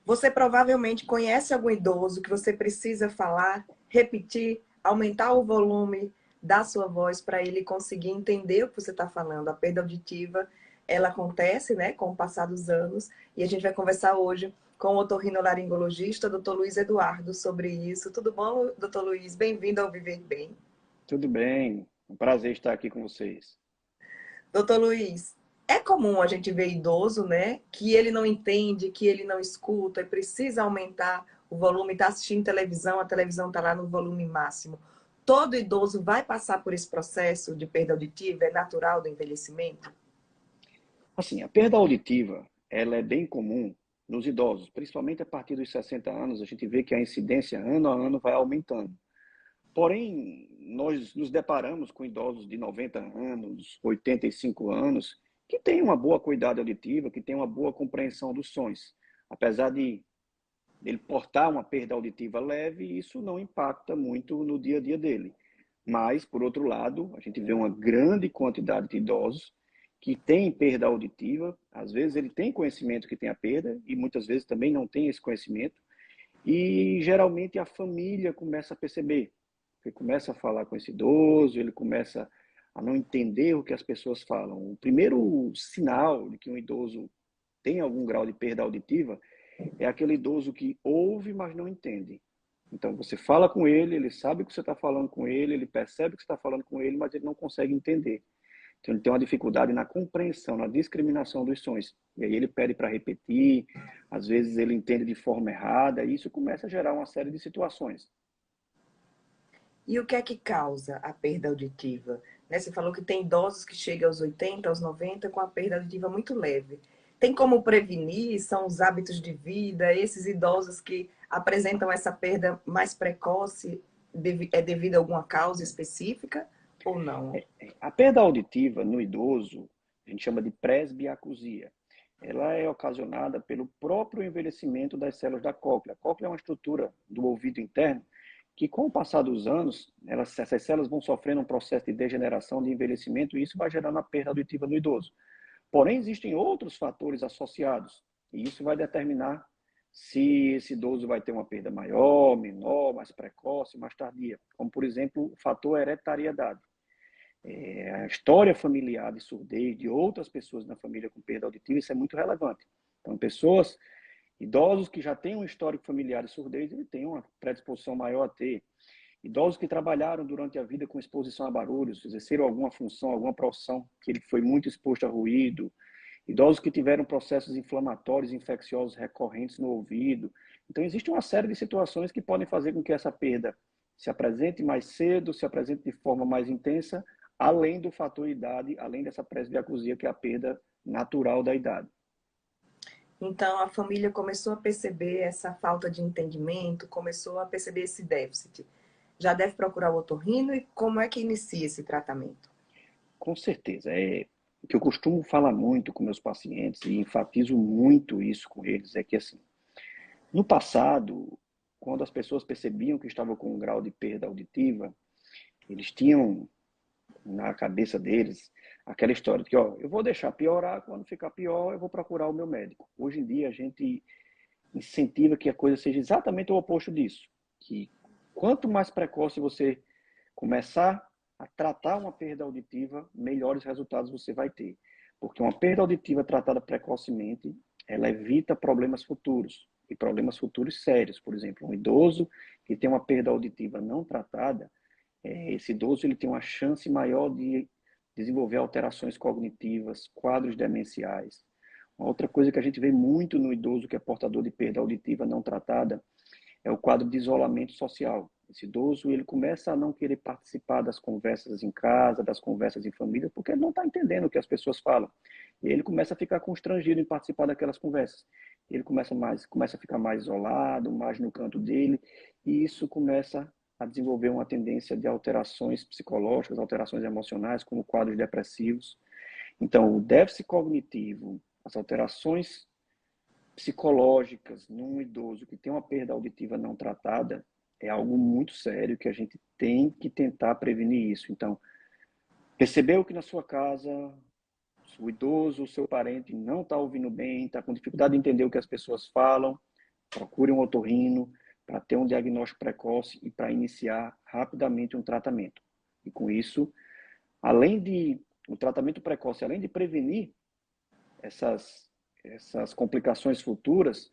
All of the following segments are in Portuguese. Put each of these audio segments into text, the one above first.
Você provavelmente conhece algum idoso que você precisa falar, repetir, aumentar o volume da sua voz para ele conseguir entender o que você está falando. A perda auditiva, ela acontece, né, com o passar dos anos, e a gente vai conversar hoje com o otorrinolaringologista, Dr. Luiz Eduardo, sobre isso. Tudo bom, Dr. Luiz? Bem-vindo ao Viver Bem. Tudo bem, um prazer estar aqui com vocês. Doutor Luiz, é comum a gente ver idoso, né, que ele não entende, que ele não escuta e precisa aumentar o volume, está assistindo televisão, a televisão está lá no volume máximo. Todo idoso vai passar por esse processo de perda auditiva? É natural do envelhecimento? Assim, a perda auditiva, ela é bem comum nos idosos, principalmente a partir dos 60 anos, a gente vê que a incidência ano a ano vai aumentando. Porém, nós nos deparamos com idosos de 90 anos, 85 anos, que têm uma boa acuidade auditiva, que têm uma boa compreensão dos sons. Apesar de ele portar uma perda auditiva leve, isso não impacta muito no dia a dia dele. Mas, por outro lado, a gente vê uma grande quantidade de idosos que têm perda auditiva. Às vezes ele tem conhecimento que tem a perda e muitas vezes também não tem esse conhecimento. E geralmente a família começa a perceber. Ele começa a falar com esse idoso, ele começa a não entender o que as pessoas falam. O primeiro sinal de que um idoso tem algum grau de perda auditiva é aquele idoso que ouve, mas não entende. Então, você fala com ele, ele sabe que você está falando com ele percebe que você está falando com ele, mas ele não consegue entender. Então, ele tem uma dificuldade na compreensão, na discriminação dos sons. E aí ele pede para repetir, às vezes ele entende de forma errada, e isso começa a gerar uma série de situações. E o que é que causa a perda auditiva? Né, você falou que tem idosos que chegam aos 80, aos 90 com a perda auditiva muito leve. Tem como prevenir? São os hábitos de vida? Esses idosos que apresentam essa perda mais precoce é devido a alguma causa específica ou não? A perda auditiva no idoso, a gente chama de presbiacusia. Ela é ocasionada pelo próprio envelhecimento das células da cóclea. A cóclea é uma estrutura do ouvido interno que, com o passar dos anos, essas células vão sofrendo um processo de degeneração, de envelhecimento, e isso vai gerando a perda auditiva no idoso. Porém, existem outros fatores associados, e isso vai determinar se esse idoso vai ter uma perda maior, menor, mais precoce, mais tardia, como, por exemplo, o fator hereditariedade. A história familiar de surdez de outras pessoas na família com perda auditiva, isso é muito relevante. Então, pessoas, idosos que já têm um histórico familiar de surdez, ele tem uma predisposição maior a ter. Idosos que trabalharam durante a vida com exposição a barulhos, exerceram alguma função, alguma profissão que ele foi muito exposto a ruído. Idosos que tiveram processos inflamatórios, infecciosos recorrentes no ouvido. Então, existe uma série de situações que podem fazer com que essa perda se apresente mais cedo, se apresente de forma mais intensa, além do fator idade, além dessa presbiacusia, que é a perda natural da idade. Então, a família começou a perceber essa falta de entendimento, começou a perceber esse déficit. Já deve procurar o otorrino e como é que inicia esse tratamento? Com certeza. É o que eu costumo falar muito com meus pacientes e enfatizo muito isso com eles, é que assim, no passado, quando as pessoas percebiam que estavam com um grau de perda auditiva, eles tinham na cabeça deles aquela história de que, ó, eu vou deixar piorar, quando ficar pior, eu vou procurar o meu médico. Hoje em dia, a gente incentiva que a coisa seja exatamente o oposto disso, que quanto mais precoce você começar a tratar uma perda auditiva, melhores resultados você vai ter. Porque uma perda auditiva tratada precocemente, ela evita problemas futuros, e problemas futuros sérios. Por exemplo, um idoso que tem uma perda auditiva não tratada, esse idoso ele tem uma chance maior de desenvolver alterações cognitivas, quadros demenciais. Uma outra coisa que a gente vê muito no idoso que é portador de perda auditiva não tratada é o quadro de isolamento social. Esse idoso ele começa a não querer participar das conversas em casa, das conversas em família, porque ele não está entendendo o que as pessoas falam. E ele começa a ficar constrangido em participar daquelas conversas. Ele começa a ficar mais isolado, mais no canto dele, e isso começa a desenvolver uma tendência de alterações psicológicas, alterações emocionais, como quadros depressivos. Então, o déficit cognitivo, as alterações psicológicas num idoso que tem uma perda auditiva não tratada é algo muito sério que a gente tem que tentar prevenir isso. Então, percebeu que na sua casa o idoso, o seu parente não está ouvindo bem, está com dificuldade de entender o que as pessoas falam, procure um otorrino para ter um diagnóstico precoce e para iniciar rapidamente um tratamento. E com isso, o tratamento precoce, além de prevenir essas complicações futuras,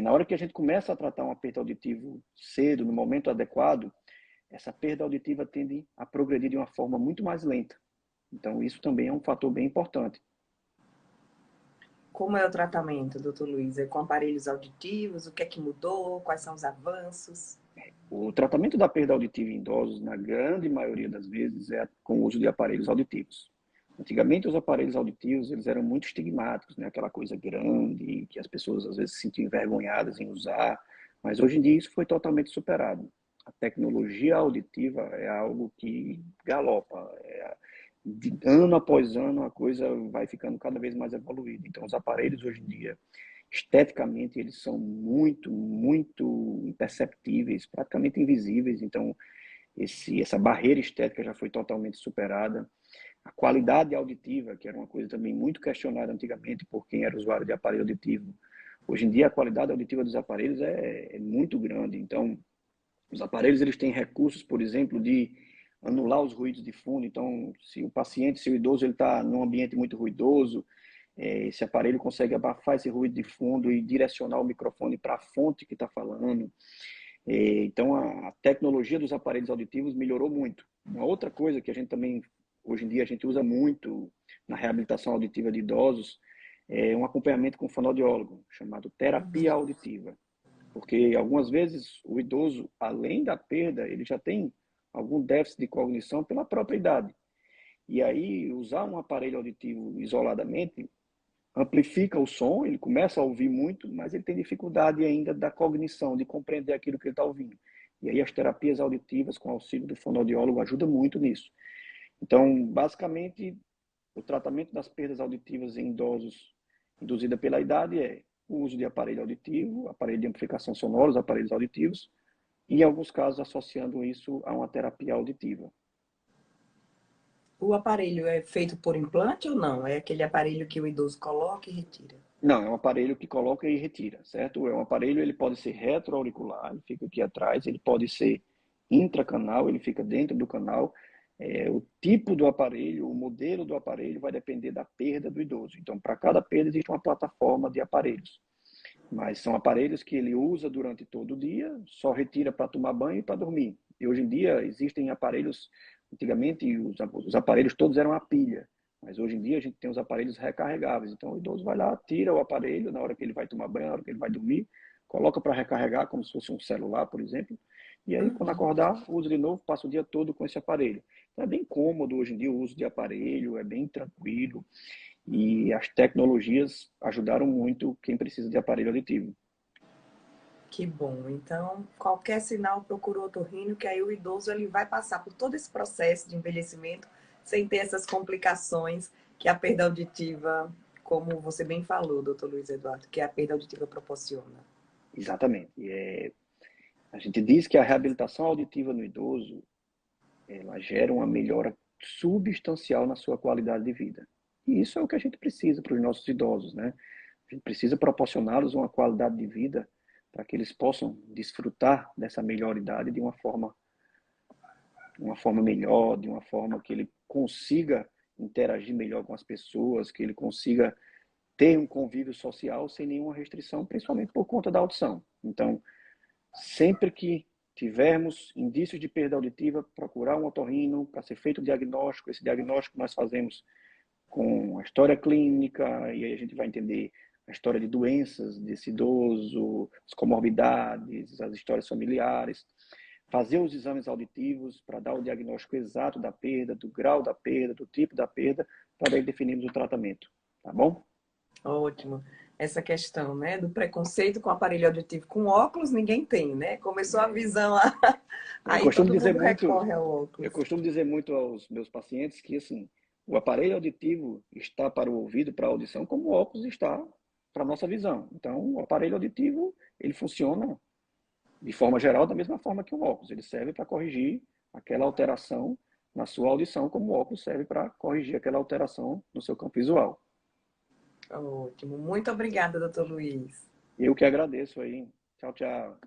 na hora que a gente começa a tratar um aperto auditivo cedo, no momento adequado, essa perda auditiva tende a progredir de uma forma muito mais lenta. Então, isso também é um fator bem importante. Como é o tratamento, doutor Luiz? É com aparelhos auditivos? O que é que mudou? Quais são os avanços? O tratamento da perda auditiva em idosos, na grande maioria das vezes, é com o uso de aparelhos auditivos. Antigamente, os aparelhos auditivos eles eram muito estigmáticos, né? Aquela coisa grande, que as pessoas às vezes se sentiam envergonhadas em usar, mas hoje em dia isso foi totalmente superado. A tecnologia auditiva é algo que galopa. De ano após ano, a coisa vai ficando cada vez mais evoluída. Então, os aparelhos hoje em dia, esteticamente, eles são muito, muito imperceptíveis, praticamente invisíveis. Então, essa barreira estética já foi totalmente superada. A qualidade auditiva, que era uma coisa também muito questionada antigamente por quem era usuário de aparelho auditivo. Hoje em dia, a qualidade auditiva dos aparelhos é muito grande. Então, os aparelhos eles têm recursos, por exemplo, de anular os ruídos de fundo. Então, se o idoso ele está num ambiente muito ruidoso, esse aparelho consegue abafar esse ruído de fundo e direcionar o microfone para a fonte que está falando. Então, a tecnologia dos aparelhos auditivos melhorou muito. Uma outra coisa que a gente também, hoje em dia, a gente usa muito na reabilitação auditiva de idosos é um acompanhamento com fonoaudiólogo, chamado terapia auditiva. Porque algumas vezes o idoso, além da perda, ele já tem algum déficit de cognição pela própria idade. E aí, usar um aparelho auditivo isoladamente amplifica o som, ele começa a ouvir muito, mas ele tem dificuldade ainda da cognição, de compreender aquilo que ele está ouvindo. E aí as terapias auditivas com auxílio do fonoaudiólogo ajudam muito nisso. Então, basicamente, o tratamento das perdas auditivas em idosos induzida pela idade é o uso de aparelho auditivo, aparelho de amplificação sonora, os aparelhos auditivos, e em alguns casos associando isso a uma terapia auditiva. O aparelho é feito por implante ou não? É aquele aparelho que o idoso coloca e retira? Não, é um aparelho que coloca e retira, certo? É um aparelho, ele pode ser retroauricular, ele fica aqui atrás, ele pode ser intracanal, ele fica dentro do canal. O tipo do aparelho, o modelo do aparelho vai depender da perda do idoso. Então, para cada perda existe uma plataforma de aparelhos. Mas são aparelhos que ele usa durante todo o dia, só retira para tomar banho e para dormir. E hoje em dia existem aparelhos, antigamente os aparelhos todos eram a pilha, mas hoje em dia a gente tem os aparelhos recarregáveis. Então o idoso vai lá, tira o aparelho na hora que ele vai tomar banho, na hora que ele vai dormir, coloca para recarregar como se fosse um celular, por exemplo, e aí quando acordar, usa de novo, passa o dia todo com esse aparelho. Então, é bem cômodo hoje em dia o uso de aparelho, é bem tranquilo. E as tecnologias ajudaram muito quem precisa de aparelho auditivo. Que bom. Então, qualquer sinal, procura o otorrino, que aí o idoso ele vai passar por todo esse processo de envelhecimento sem ter essas complicações que a perda auditiva, como você bem falou, doutor Luiz Eduardo, que a perda auditiva proporciona. Exatamente. A gente diz que a reabilitação auditiva no idoso, ela gera uma melhora substancial na sua qualidade de vida. E isso é o que a gente precisa para os nossos idosos, né? A gente precisa proporcioná-los uma qualidade de vida para que eles possam desfrutar dessa melhoridade de uma forma melhor, de uma forma que ele consiga interagir melhor com as pessoas, que ele consiga ter um convívio social sem nenhuma restrição, principalmente por conta da audição. Então, sempre que tivermos indícios de perda auditiva, procurar um otorrino para ser feito o diagnóstico. Esse diagnóstico nós fazemos com a história clínica, e aí a gente vai entender a história de doenças desse idoso, as comorbidades, as histórias familiares, fazer os exames auditivos para dar o diagnóstico exato da perda, do grau da perda, do tipo da perda, para daí definirmos o tratamento, tá bom? Ótimo. Essa questão, né, do preconceito com aparelho auditivo com óculos, ninguém tem, né? Começou a visão lá, Eu aí costumo todo dizer mundo muito, recorre ao eu óculos. costumo dizer muito aos meus pacientes que assim, o aparelho auditivo está para o ouvido, para a audição, como o óculos está para a nossa visão. Então, o aparelho auditivo, ele funciona de forma geral da mesma forma que o óculos. Ele serve para corrigir aquela alteração na sua audição, como o óculos serve para corrigir aquela alteração no seu campo visual. Ótimo. Muito obrigada, doutor Luiz. Eu que agradeço aí. Tchau, tchau.